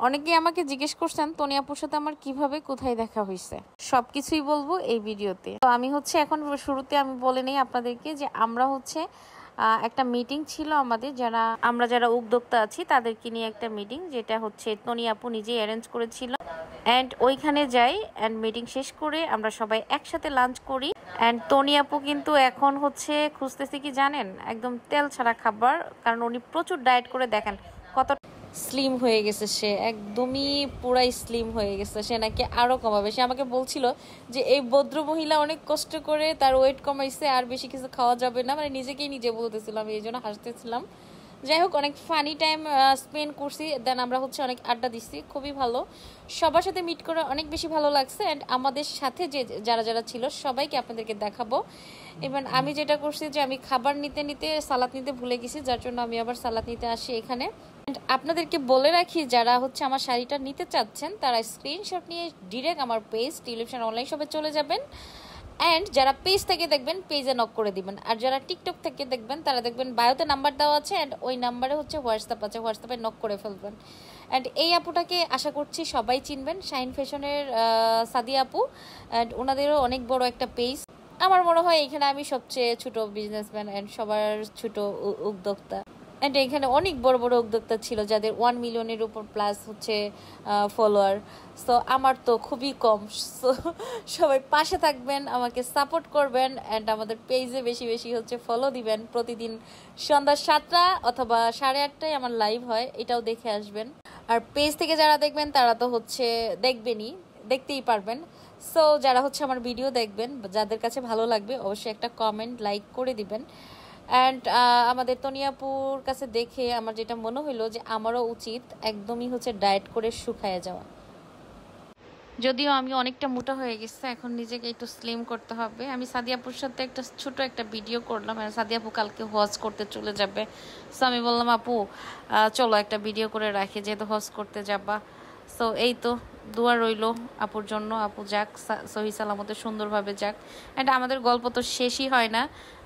অনেকেই আমাকে জিজ্ঞেস করছেন তনি আপুর সাথে আমার কিভাবে কোথায় দেখা হয়েছে, সবকিছুই বলবো এই ভিডিওতে। তো আমি হচ্ছে এখন শুরুতে আমি বলে নেই আপনাদেরকে যে আমরা হচ্ছে একটা মিটিং ছিল আমাদের, যারা উদ্যোক্তা আছি তাদেরকে নিয়ে একটা মিটিং, যেটা হচ্ছে তনি আপু নিজেই অ্যারেঞ্জ করেছিল। অ্যান্ড ওইখানে যাই, অ্যান্ড মিটিং শেষ করে আমরা সবাই একসাথে লাঞ্চ করি। অ্যান্ড তনি আপু কিন্তু এখন হচ্ছে খুঁজতেছি কি জানেন, একদম তেল ছাড়া খাবার, কারণ উনি প্রচুর ডায়েট করে, দেখেন কত স্লিম হয়ে গেছে সে, একদমই পুরাই স্লিম হয়ে গেছে। সে নাকি আরও কমাবে। সে আমাকে বলছিল যে এই ভদ্র মহিলা অনেক কষ্ট করে তার ওয়েট কমাইছে, আর বেশি কিছু খাওয়া যাবে না, মানে নিজেকেই নিজে বলতেছিলাম, এই জন্য হাসতেছিলাম। যাই হোক, অনেক ফানি টাইম স্পেন্ড করছি। দেন আমরা হচ্ছে অনেক আড্ডা দিচ্ছি, খুবই ভালো, সবার সাথে মিট করে অনেক বেশি ভালো লাগছে। অ্যান্ড আমাদের সাথে যে যারা ছিল সবাইকে আপনাদেরকে দেখাবো। ইভেন আমি যেটা করছি যে আমি খাবার নিতে নিতে সালাদ নিতে ভুলে গেছি, যার জন্য আমি আবার সালাদ নিতে আসি এখানে। আপনাদেরকে বলে রাখি, যারা হচ্ছে আমার শাড়িটা নিতে চাচ্ছেন তারা স্ক্রিনশট নিয়ে ডিরেক্ট আমার পেজ টিউলিপ শাড়ি অনলাইন শপে চলে যাবেন। অ্যান্ড যারা পেজ থেকে দেখবেন পেজে নক করে দিবেন, আর যারা টিকটক থেকে দেখবেন তারা দেখবেন বায়োতে নাম্বার দেওয়া আছে, অ্যান্ড ওই নাম্বারে হচ্ছে হোয়াটসঅ্যাপ আছে, হোয়াটসঅ্যাপে নক করে ফেলবেন। অ্যান্ড এই আপুটাকে আশা করছি সবাই চিনবেন, শাইন ফ্যাশনের সাদিয়া আপু। অ্যান্ড ওনাদেরও অনেক বড় একটা পেজ। আমার মনে হয় এখানে আমি সবচেয়ে ছোট বিজনেসম্যান অ্যান্ড সবার ছোট উদ্যোক্তা। অ্যান্ড এখানে অনেক বড় বড় উদ্যোক্তা ছিল যাদের 1 মিলিয়নের উপর প্লাস হচ্ছে ফলোয়ার। সো আমার তো খুবই কম। সো সবাই পাশে থাকবেন, আমাকে সাপোর্ট করবেন, অ্যান্ড আমাদের পেজে বেশি বেশি হচ্ছে ফলো দিবেন। প্রতিদিন সন্ধ্যা 7টা অথবা 8:30টায় আমার লাইভ হয়, এটাও দেখে আসবেন। আর পেজ থেকে যারা দেখবেন তারা তো হচ্ছে দেখতেই পারবেন। সো যারা হচ্ছে আমার ভিডিও দেখবেন, যাদের কাছে ভালো লাগবে অবশ্যই একটা কমেন্ট লাইক করে দিবেন। অ্যান্ড আমাদের তনি আপুর কাছে দেখে আমার যেটা মনে হইলো যে আমারও উচিত একদমই হচ্ছে ডায়েট করে শুকায় যাওয়া। যদিও আমি অনেকটা মোটা হয়ে গেছে, এখন নিজেকে একটু স্লিম করতে হবে। আমি সাদিয়াপুর সাথে একটা ছোট একটা ভিডিও করলাম, আর সাদিয়াপু কালকে হজ করতে চলে যাবে। সো আমি বললাম আপু চলো একটা ভিডিও করে রাখি, যেহেতু হজ করতে যাবা। সো এই তো দোয়া রইল আপুর জন্য, আপু যাক সহি সালামতে সুন্দরভাবে যাক। অ্যান্ড আমাদের গল্প তো শেষই হয় না,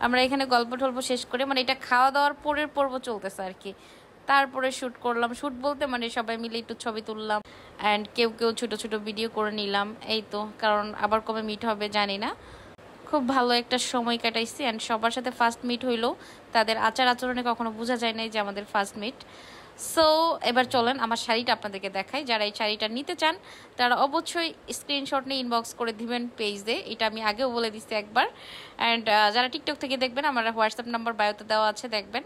আমরা এখানে গল্প টল্প শেষ করে, মানে এটা খাওয়া দাওয়ার পরের পর্ব চলতেছে আর কি। তারপরে শ্যুট করলাম, শ্যুট বলতে মানে সবাই মিলে একটু ছবি তুললাম, অ্যান্ড কেউ ছোট ছোট ভিডিও করে নিলাম। এই তো, কারণ আবার কবে মিট হবে জানি না। খুব ভালো একটা সময় কাটাইছি, অ্যান্ড সবার সাথে ফার্স্ট মিট হইলো, তাদের আচার আচরণে কখনো বোঝা যায় নাই যে আমাদের ফার্স্ট মিট। সো এবার চলেন আমার শাড়িটা আপনাদেরকে দেখাই। যারা এই শাড়িটা নিতে চান তারা অবশ্যই স্ক্রিনশট নিয়ে ইনবক্স করে দিবেন পেজে, এটা আমি আগেও বলে দিচ্ছি একবার। অ্যান্ড যারা টিকটক থেকে দেখবেন, আমার হোয়াটসঅ্যাপ নাম্বার বায়োতে দেওয়া আছে, দেখবেন।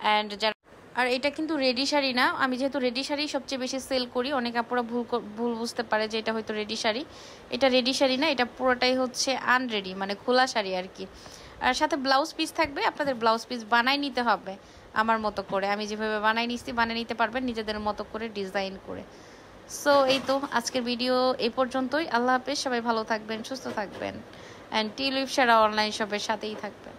অ্যান্ড যারা, আর এটা কিন্তু রেডি শাড়ি না, আমি যেহেতু রেডি শাড়ি সবচেয়ে বেশি সেল করি, অনেক আপুরা ভুল বুঝতে পারে যে এটা হয়তো রেডি শাড়ি। এটা রেডি শাড়ি না, এটা পুরোটাই হচ্ছে আনরেডি, মানে খোলা শাড়ি আর কি। আর সাথে ব্লাউজ পিস থাকবে, আপনাদের ব্লাউজ পিস বানাই নিতে হবে আমার মতো করে। আমি যেভাবে বানাই নিতে পারবেন নিজেদের মতো করে ডিজাইন করে। সো এই তো আজকের ভিডিও এই পর্যন্তই। আল্লাহ হাফেজ, সবাই ভালো থাকবেন, সুস্থ থাকবেন, অ্যান্ড টিউলিপ শাড়ি অনলাইন শপের সাথেই থাকবেন।